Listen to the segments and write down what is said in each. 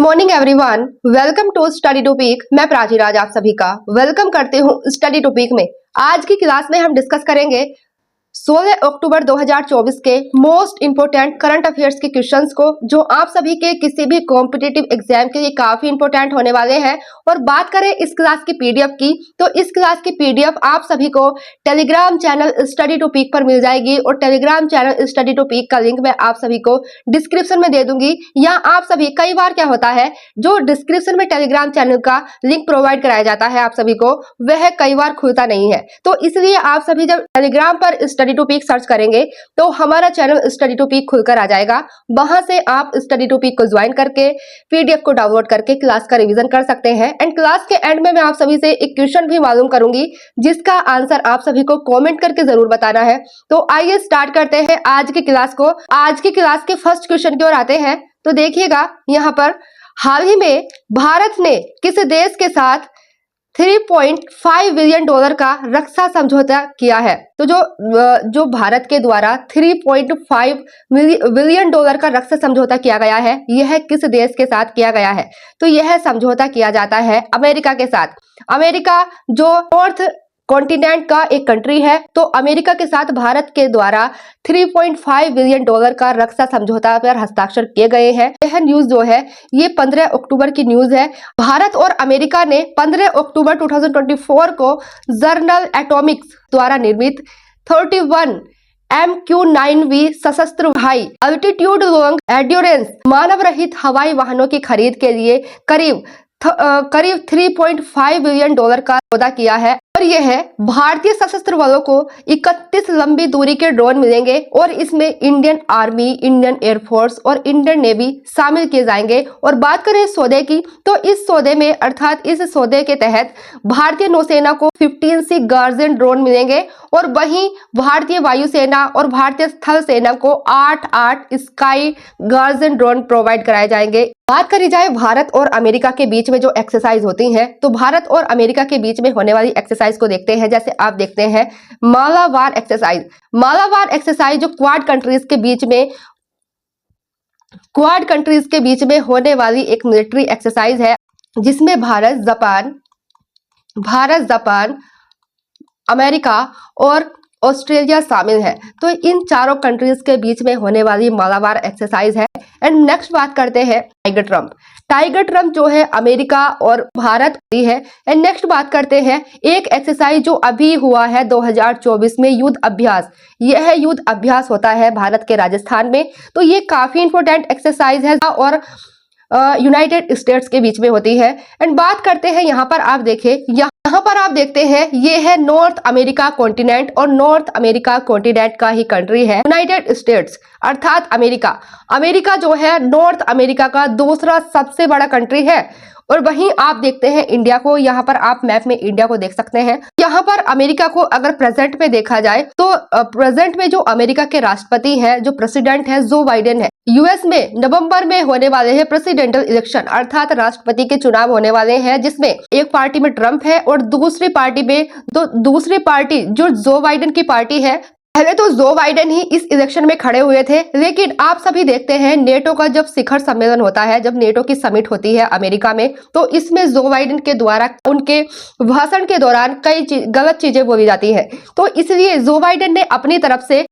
Morning everyone, welcome to study topic. मैं प्राचीराज आप सभी का वेलकम करती हूँ स्टडी टॉपिक में। आज की क्लास में हम डिस्कस करेंगे 16 अक्टूबर 2024 के मोस्ट इंपोर्टेंट करंट अफेयर्स के क्वेश्चंस को, जो आप सभी के किसी भी कॉम्पिटिटिव एग्जाम के लिए काफी इंपोर्टेंट होने वाले हैं। और बात करें इस क्लास की पीडीएफ की, तो इस क्लास की पीडीएफ आप सभी को टेलीग्राम चैनल स्टडी टॉपिक पर मिल जाएगी और टेलीग्राम चैनल स्टडी टॉपिक का लिंक मैं आप सभी को डिस्क्रिप्शन में दे दूंगी। या आप सभी, कई बार क्या होता है, जो डिस्क्रिप्शन में टेलीग्राम चैनल का लिंक प्रोवाइड कराया जाता है आप सभी को, वह कई बार खुलता नहीं है। तो इसलिए आप सभी जब टेलीग्राम पर स्टडी टॉपिक सर्च करेंगे तो हमारा चैनल स्टडी टॉपिक खुलकर आ जाएगा। वहां से आप स्टडी टॉपिक को ज्वाइन करके पीडीएफ को डाउनलोड करके क्लास का रिवीजन कर सकते हैं। एंड क्लास के एंड में मैं आप सभी से एक क्वेश्चन भी मालूम करूंगी, जिसका आंसर आप सभी को कमेंट करके जरूर बताना है। तो आइए स्टार्ट करते हैं आज की क्लास को। आज की क्लास के फर्स्ट क्वेश्चन की ओर आते हैं। तो देखिएगा यहाँ पर, हाल ही में भारत ने किस देश के साथ 3.5 बिलियन डॉलर का रक्षा समझौता किया है? तो जो भारत के द्वारा 3.5 बिलियन डॉलर का रक्षा समझौता किया गया है, यह किस देश के साथ किया गया है? तो यह समझौता किया जाता है अमेरिका के साथ। अमेरिका जो नॉर्थ कॉन्टिनेंट का एक कंट्री है, तो अमेरिका के साथ भारत के द्वारा 3.5 बिलियन डॉलर का रक्षा समझौता पर हस्ताक्षर किए गए हैं। यह न्यूज जो है ये 15 अक्टूबर की न्यूज है। भारत और अमेरिका ने 15 अक्टूबर 2024 को जर्नल एटॉमिक्स द्वारा निर्मित 31 MQ-9V सशस्त्र भाई अल्टीट्यूड लॉन्ग एड्योरेंस मानव रहित हवाई वाहनों की खरीद के लिए करीब 3.5 बिलियन डॉलर का सौदा किया है। और यह भारतीय सशस्त्र बलों को 31 लंबी दूरी के ड्रोन मिलेंगे और इसमें इंडियन आर्मी, इंडियन एयरफोर्स और इंडियन नेवी शामिल किए जाएंगे। और बात करें सौदे की, तो इस सौदे में, अर्थात इस सौदे के तहत भारतीय नौसेना को 15 सी गार्जियन ड्रोन मिलेंगे और वहीं भारतीय वायुसेना और भारतीय स्थल सेना को 8 स्काई गार्जियन ड्रोन प्रोवाइड कराए जाएंगे। बात करी जाए भारत और अमेरिका के बीच में जो एक्सरसाइज होती हैं, तो भारत और अमेरिका के बीच में होने वाली एक्सरसाइज को देखते हैं। जैसे आप देखते हैं मालाबार एक्सरसाइज। मालाबार एक्सरसाइज जो क्वाड कंट्रीज के बीच में होने वाली एक मिलिट्री एक्सरसाइज है, जिसमें भारत, जापान, अमेरिका और ऑस्ट्रेलिया शामिल है। तो इन चारों कंट्रीज के बीच में होने वाली मालाबार एक्सरसाइज है। एंड नेक्स्ट बात करते हैं टाइगर ट्रम्प। टाइगर ट्रम्प जो है अमेरिका और भारत की है। एंड नेक्स्ट बात करते हैं एक एक्सरसाइज जो अभी हुआ है 2024 में, युद्ध अभ्यास। यह युद्ध अभ्यास होता है भारत के राजस्थान में। तो ये काफी इंपॉर्टेंट एक्सरसाइज है और यूनाइटेड स्टेट्स के बीच में होती है। एंड बात करते हैं यहाँ पर आप देखते हैं ये है नॉर्थ अमेरिका कॉन्टिनेंट, और नॉर्थ अमेरिका कॉन्टिनेंट का ही कंट्री है यूनाइटेड स्टेट्स, अर्थात अमेरिका। अमेरिका जो है नॉर्थ अमेरिका का दूसरा सबसे बड़ा कंट्री है। और वहीं आप देखते हैं इंडिया को, यहाँ पर आप मैप में इंडिया को देख सकते हैं। यहाँ पर अमेरिका को अगर प्रेजेंट में देखा जाए, तो प्रेजेंट में जो अमेरिका के राष्ट्रपति हैं, जो प्रेसिडेंट है, जो बाइडेन है। यूएस में नवंबर में होने वाले हैं प्रेसिडेंशियल इलेक्शन, अर्थात राष्ट्रपति के चुनाव होने वाले हैं, जिसमें एक पार्टी में ट्रंप है और दूसरी पार्टी जो जो बाइडेन की पार्टी है। पहले तो जो बाइडेन ही इस इलेक्शन में खड़े हुए थे, लेकिन आप सभी देखते हैं नेटो का जब शिखर सम्मेलन होता है, जब नेटो की समिट होती है अमेरिका में, तो इसमें जो बाइडेन के द्वारा उनके भाषण के दौरान कई गलत चीजें बोली जाती है। तो इसलिए जो बाइडेन ने अपनी तरफ से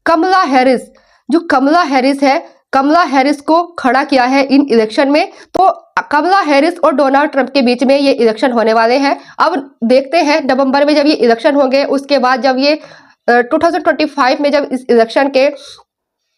कमला हैरिस को खड़ा किया है इन इलेक्शन में। तो कमला हैरिस और डोनाल्ड ट्रंप के बीच में ये इलेक्शन होने वाले हैं। अब देखते हैं नवंबर में जब ये इलेक्शन होंगे, उसके बाद जब ये 2025 में जब इस इलेक्शन के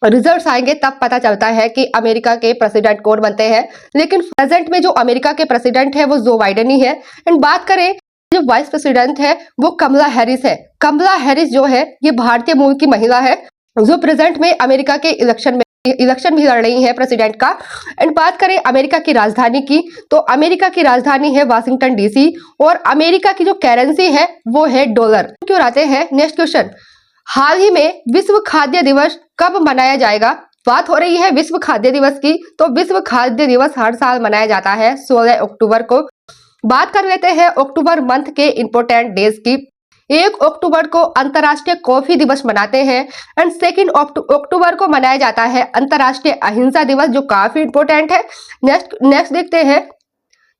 रिजल्ट्स आएंगे, तब पता चलता है कि अमेरिका के प्रेसिडेंट कौन बनते हैं। लेकिन प्रेजेंट में जो अमेरिका के प्रेसिडेंट है वो जो बाइडेन ही है। एंड बात करें जो वाइस प्रेसिडेंट है वो कमला हैरिस है। कमला हैरिस जो है ये भारतीय मूल की महिला है, जो प्रेजेंट में अमेरिका के इलेक्शन भी लड़ रही है प्रेसिडेंट का। एंड बात करें अमेरिका की राजधानी की, तो अमेरिका की राजधानी है वाशिंगटन डीसी और अमेरिका की जो करेंसी है वो है डॉलर। क्यों आते हैं नेक्स्ट क्वेश्चन, हाल ही में विश्व खाद्य दिवस कब मनाया जाएगा? बात हो रही है विश्व खाद्य दिवस की। तो विश्व खाद्य दिवस हर साल मनाया जाता है 16 अक्टूबर को। बात कर लेते हैं अक्टूबर मंथ के इंपोर्टेंट डेज की। 1 अक्टूबर को अंतर्राष्ट्रीय कॉफी दिवस मनाते हैं एंड 2 अक्टूबर को मनाया जाता है अंतर्राष्ट्रीय अहिंसा दिवस, जो काफी इंपॉर्टेंट है। नेक्स्ट देखते हैं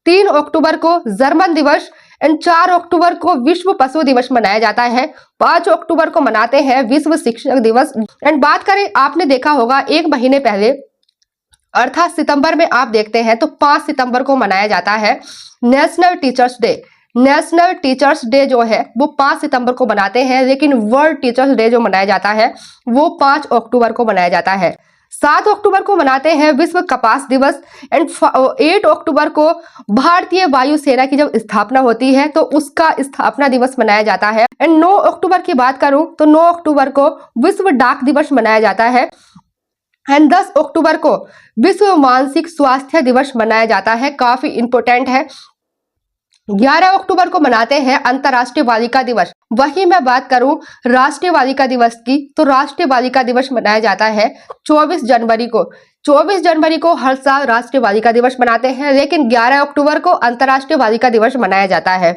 3 अक्टूबर को जर्मन दिवस एंड 4 अक्टूबर को विश्व पशु दिवस मनाया जाता है। 5 अक्टूबर को मनाते हैं विश्व शिक्षक दिवस। एंड बात करें, आपने देखा होगा एक महीने पहले अर्थात सितंबर में आप देखते हैं तो 5 सितंबर को मनाया जाता है national teachers day. National teachers day जो है वो 5 सितंबर को मनाते हैं, लेकिन वर्ल्ड टीचर्स डे जो मनाया जाता है वो 5 अक्टूबर को मनाया जाता है। 7 अक्टूबर को मनाते हैं विश्व कपास दिवस एंड 8 अक्टूबर को भारतीय वायुसेना की जब स्थापना होती है तो उसका स्थापना दिवस मनाया जाता है। एंड 9 अक्टूबर की बात करूं तो 9 अक्टूबर को विश्व डाक दिवस मनाया जाता है। एंड 10 अक्टूबर को विश्व मानसिक स्वास्थ्य दिवस मनाया जाता है, काफी इंपोर्टेंट है। 11 अक्टूबर को मनाते हैं अंतर्राष्ट्रीय बालिका दिवस। वही मैं बात करूं राष्ट्रीय बालिका दिवस की तो राष्ट्रीय बालिका दिवस मनाया जाता है 24 जनवरी को। 24 जनवरी को हर साल राष्ट्रीय बालिका दिवस मनाते हैं, लेकिन 11 अक्टूबर को अंतर्राष्ट्रीय बालिका दिवस मनाया जाता है।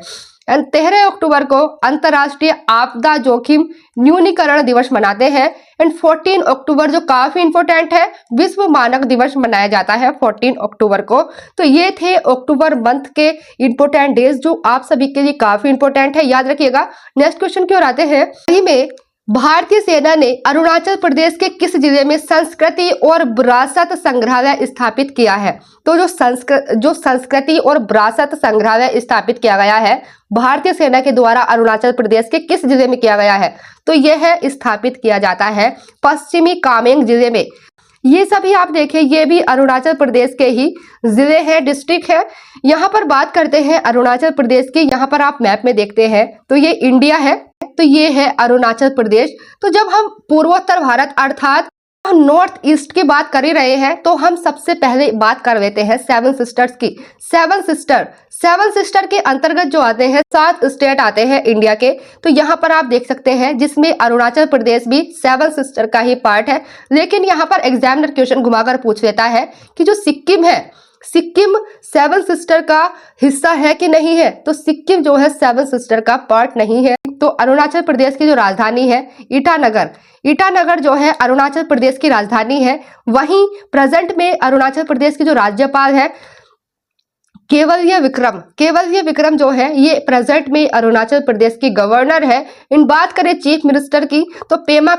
13 अक्टूबर को अंतर्राष्ट्रीय आपदा जोखिम न्यूनीकरण दिवस मनाते हैं। एंड 14 अक्टूबर जो काफी इंपोर्टेंट है, विश्व मानक दिवस मनाया जाता है 14 अक्टूबर को। तो ये थे अक्टूबर मंथ के इंपोर्टेंट डेज जो आप सभी के लिए काफी इंपोर्टेंट है, याद रखिएगा। नेक्स्ट क्वेश्चन की ओर आते हैं। हाल में भारतीय सेना ने अरुणाचल प्रदेश के किस जिले में संस्कृति और विरासत संग्रहालय स्थापित किया है? तो जो संस्कृति और विरासत संग्रहालय स्थापित किया गया है भारतीय सेना के द्वारा अरुणाचल प्रदेश के किस जिले में किया गया है? तो यह स्थापित किया जाता है पश्चिमी कामेंग जिले में। ये सभी आप देखें, ये भी अरुणाचल प्रदेश के ही जिले हैं, डिस्ट्रिक्ट है। यहाँ पर बात करते हैं अरुणाचल प्रदेश की, यहाँ पर आप मैप में देखते हैं तो ये इंडिया है, तो ये है अरुणाचल प्रदेश। तो जब हम पूर्वोत्तर भारत अर्थात नॉर्थ ईस्ट की बात कर ही रहे हैं तो हम सबसे पहले बात कर लेते हैं 7 सिस्टर्स की। 7 सिस्टर के अंतर्गत जो आते हैं 7 स्टेट आते हैं इंडिया के। तो यहाँ पर आप देख सकते हैं जिसमें अरुणाचल प्रदेश भी 7 सिस्टर का ही पार्ट है। लेकिन यहाँ पर एग्जामिनर क्वेश्चन घुमाकर पूछ लेता है कि जो सिक्किम है, सिक्किम 7 सिस्टर का हिस्सा है कि नहीं है? तो सिक्किम जो है 7 सिस्टर का पार्ट नहीं है। तो अरुणाचल प्रदेश की जो राजधानी है ईटानगर जो है अरुणाचल प्रदेश की राजधानी है। वहीं प्रेजेंट में अरुणाचल प्रदेश की जो राज्यपाल है केवल्य विक्रम जो है ये प्रेजेंट में अरुणाचल प्रदेश की गवर्नर है। इन बात करें चीफ मिनिस्टर की तो पेमा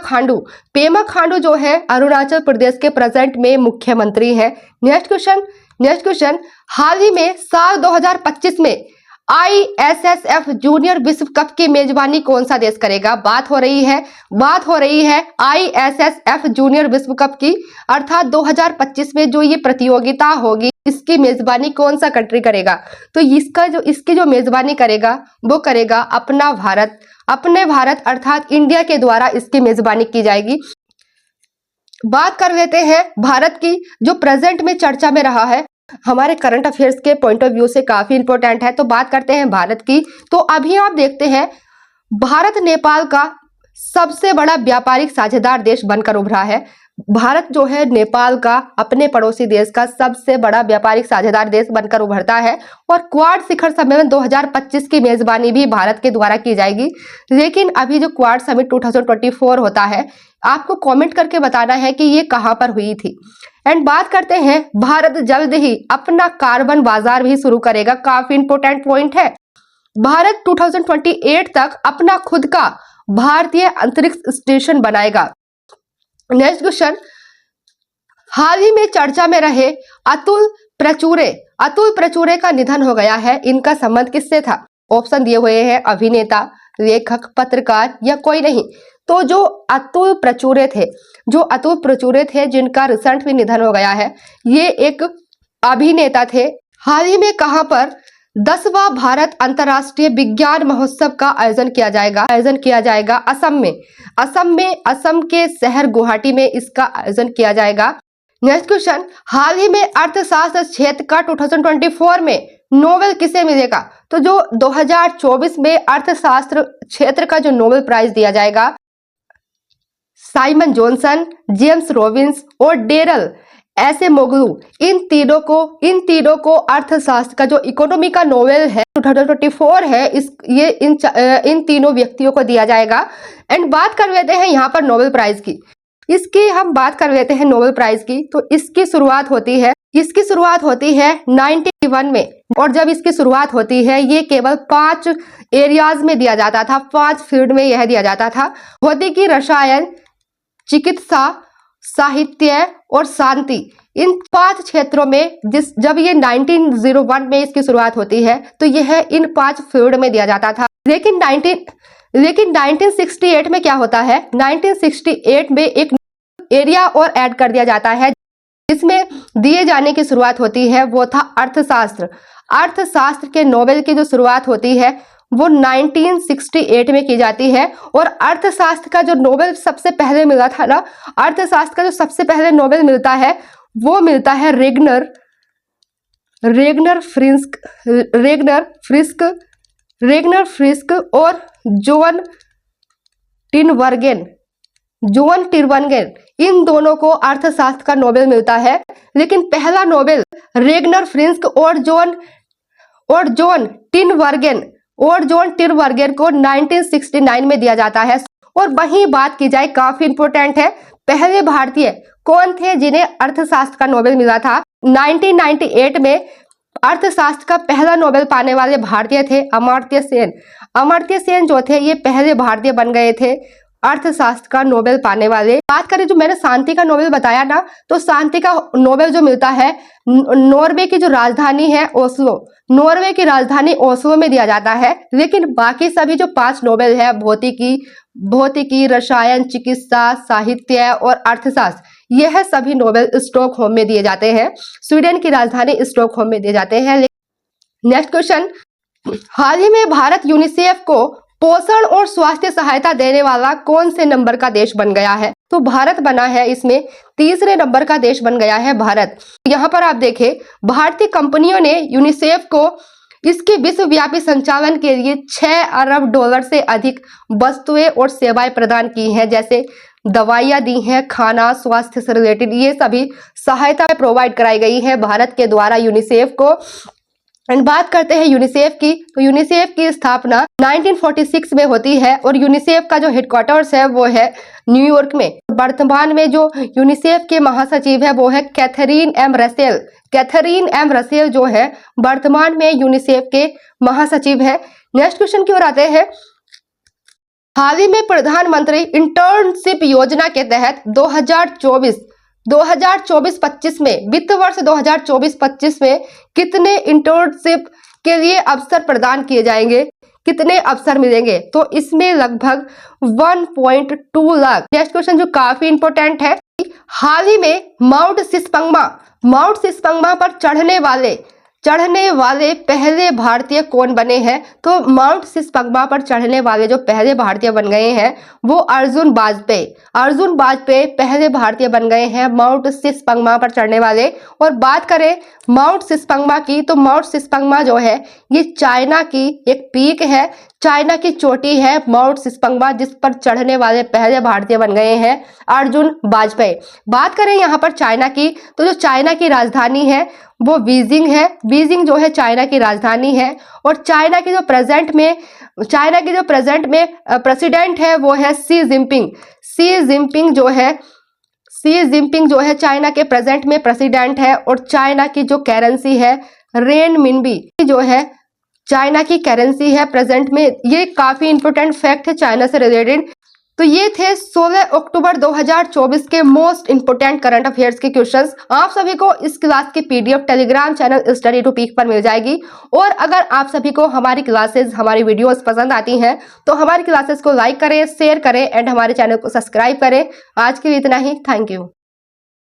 खांडू जो है अरुणाचल प्रदेश के प्रेजेंट में मुख्यमंत्री है। नेक्स्ट क्वेश्चन, हाल ही में साल 2025 में ISSF जूनियर विश्व कप की मेजबानी कौन सा देश करेगा? बात हो रही है ISSF जूनियर विश्व कप की, अर्थात 2025 में जो ये प्रतियोगिता होगी इसकी मेजबानी कौन सा कंट्री करेगा? तो इसकी जो मेजबानी करेगा वो करेगा अपने भारत अर्थात इंडिया के द्वारा इसकी मेजबानी की जाएगी। बात कर लेते हैं भारत की, जो प्रेजेंट में चर्चा में रहा है, हमारे करंट अफेयर्स के पॉइंट ऑफ व्यू से काफी इंपॉर्टेंट है। तो बात करते हैं भारत की। तो अभी आप देखते हैं भारत नेपाल का सबसे बड़ा व्यापारिक साझेदार देश बनकर उभरा है। भारत जो है नेपाल का अपने पड़ोसी देश का सबसे बड़ा व्यापारिक साझेदार देश बनकर उभरता है। और क्वाड शिखर सम्मेलन 2025 की मेजबानी भी भारत के द्वारा की जाएगी। लेकिन अभी जो क्वाड समिट 2024 होता है, आपको कमेंट करके बताना है कि ये कहां पर हुई थी। एंड बात करते हैं भारत जल्द ही अपना कार्बन बाजार भी शुरू करेगा, काफी इंपोर्टेंट पॉइंट है। भारत 2028 तक अपना खुद का भारतीय अंतरिक्ष स्टेशन बनाएगा। नेक्स्ट क्वेश्चन, हाल ही में चर्चा में रहे अतुल प्रचुरे का निधन हो गया है। इनका संबंध किससे था? ऑप्शन दिए हुए हैं अभिनेता, लेखक, पत्रकार या कोई नहीं। तो जो अतुल प्रचुरे थे जिनका रिसेंट में निधन हो गया है, ये एक अभिनेता थे। हाल ही में कहां पर 10वां भारत अंतर्राष्ट्रीय विज्ञान महोत्सव का आयोजन किया जाएगा असम के शहर गुवाहाटी में इसका आयोजन किया जाएगा। नेक्स्ट क्वेश्चन, हाल ही में अर्थशास्त्र क्षेत्र का 2024 में नोबेल किसे मिलेगा? तो जो 2024 में अर्थशास्त्र क्षेत्र का जो नोबेल प्राइज दिया जाएगा, साइमन जॉनसन, जेम्स रॉबिन्स और डेरल ऐसे मोगलू, इन तीनों को अर्थशास्त्र का जो इकोनॉमी का नोबेल है 2024 है, ये इन तीनों व्यक्तियों को दिया जाएगा। एंड बात कर लेते हैं यहाँ पर नोबेल प्राइज की। हम बात कर लेते हैं नोबेल प्राइज की। तो इसकी शुरुआत होती है 1991 में, और जब इसकी शुरुआत होती है ये केवल 5 एरियाज में दिया जाता था, 5 फील्ड में यह दिया जाता था। भौतिकी, रसायन, चिकित्सा, साहित्य और शांति, इन 5 क्षेत्रों में जब ये 1901 में इसकी शुरुआत होती है तो यह इन 5 फील्ड में दिया जाता था। लेकिन 1968 में क्या होता है, 1968 में एक एरिया और ऐड कर दिया जाता है जिसमें दिए जाने की शुरुआत होती है, वो था अर्थशास्त्र। अर्थशास्त्र के नोबेल की जो शुरुआत होती है वो 1968 में की जाती है। और अर्थशास्त्र का जो नोबेल सबसे पहले मिला था ना, अर्थशास्त्र का जो सबसे पहले नोबेल मिलता है वो मिलता है रेगनर फ्रिस्क और जॉन टिनबर्गेन, इन दोनों को अर्थशास्त्र का नोबेल मिलता है। लेकिन पहला नोबेल रेगनर फ्रिस्क और जॉन टिनबर्गेन को 1969 में दिया जाता है। और वहीं बात की जाए, काफी इंपॉर्टेंट है, पहले भारतीय कौन थे जिन्हें अर्थशास्त्र का नोबेल मिला था। 1998 में अर्थशास्त्र का पहला नोबेल पाने वाले भारतीय थे अमर्त्य सेन जो थे ये पहले भारतीय बन गए थे अर्थशास्त्र का नोबेल पाने वाले। बात करें जो मैंने शांति का नोबेल बताया ना, तो शांति का नोबेल जो मिलता है नॉर्वे की जो राजधानी है ओस्लो, नॉर्वे की राजधानी ओस्लो में दिया जाता है। लेकिन बाकी सभी जो 5 नोबेल है, भौतिकी, रसायन, चिकित्सा, साहित्य और अर्थशास्त्र, यह सभी नोबेल स्टॉकहोम में दिए जाते हैं। स्वीडन की राजधानी स्टॉकहोम में दिए जाते हैं। नेक्स्ट क्वेश्चन, हाल ही में भारत यूनिसेफ को पोषण और स्वास्थ्य सहायता देने वाला कौन से नंबर का देश बन गया है? तो भारत बना है इसमें 3रे नंबर का देश बन गया है भारत। यहाँ पर आप देखें, भारतीय कंपनियों ने यूनिसेफ को इसके विश्वव्यापी संचालन के लिए $6 अरब से अधिक वस्तुएं और सेवाएं प्रदान की हैं, जैसे दवाइयां दी हैं, खाना, स्वास्थ्य से रिलेटेड ये सभी सहायता प्रोवाइड कराई गई है भारत के द्वारा यूनिसेफ को। एंड बात करते हैं यूनिसेफ की, तो यूनिसेफ की स्थापना 1946 में होती है और यूनिसेफ का जो हेडक्वार्टर्स है वो है न्यूयॉर्क में। वर्तमान में जो यूनिसेफ के महासचिव है वो है कैथरीन एम रसेल जो है वर्तमान में यूनिसेफ के महासचिव है। नेक्स्ट क्वेश्चन की ओर आते हैं। हाल ही में प्रधानमंत्री इंटर्नशिप योजना के तहत 2024-25 में, वित्त वर्ष 2024-25 में कितने इंटर्नशिप के लिए अवसर प्रदान किए जाएंगे, कितने अवसर मिलेंगे? तो इसमें लगभग 1.2 लाख। नेक्स्ट क्वेश्चन जो काफी इंपॉर्टेंट है, हाल ही में माउंट सिस्पंगमा पर चढ़ने वाले पहले भारतीय कौन बने हैं? तो माउंट सिस्पंगमा पर चढ़ने वाले जो पहले भारतीय बन गए हैं वो अर्जुन वाजपेयी पहले भारतीय बन गए हैं माउंट सिस्पंगमा पर चढ़ने वाले। और बात करें माउंट सिस्पंगमा की, तो माउंट सिस्पंगमा जो है ये चाइना की एक पीक है, चाइना की चोटी है माउंट सिस्पंगमा, जिस पर चढ़ने वाले पहले भारतीय बन गए हैं अर्जुन वाजपेयी। बात करें यहाँ पर चाइना की, तो जो चाइना की राजधानी है वो बीजिंग है। बीजिंग जो है चाइना की राजधानी है। और चाइना की जो प्रेजेंट में प्रेसिडेंट है वो है शी जिनपिंग जो है चाइना के प्रेजेंट में प्रेसिडेंट है। और चाइना की जो करेंसी है रेनमिनबी जो है चाइना की करेंसी है प्रेजेंट में। ये काफी इंपॉर्टेंट फैक्ट है चाइना से रिलेटेड। तो ये थे 16 अक्टूबर 2024 के मोस्ट इंपोर्टेंट करंट अफेयर्स के क्वेश्चंस। आप सभी को इस क्लास की PDF Telegram channel study topic पर मिल जाएगी। और अगर आप सभी को हमारी क्लासेस, हमारी वीडियोस पसंद आती हैं तो हमारी क्लासेस को लाइक करें, शेयर करें एंड हमारे चैनल को सब्सक्राइब करें। आज के लिए इतना ही। Thank you.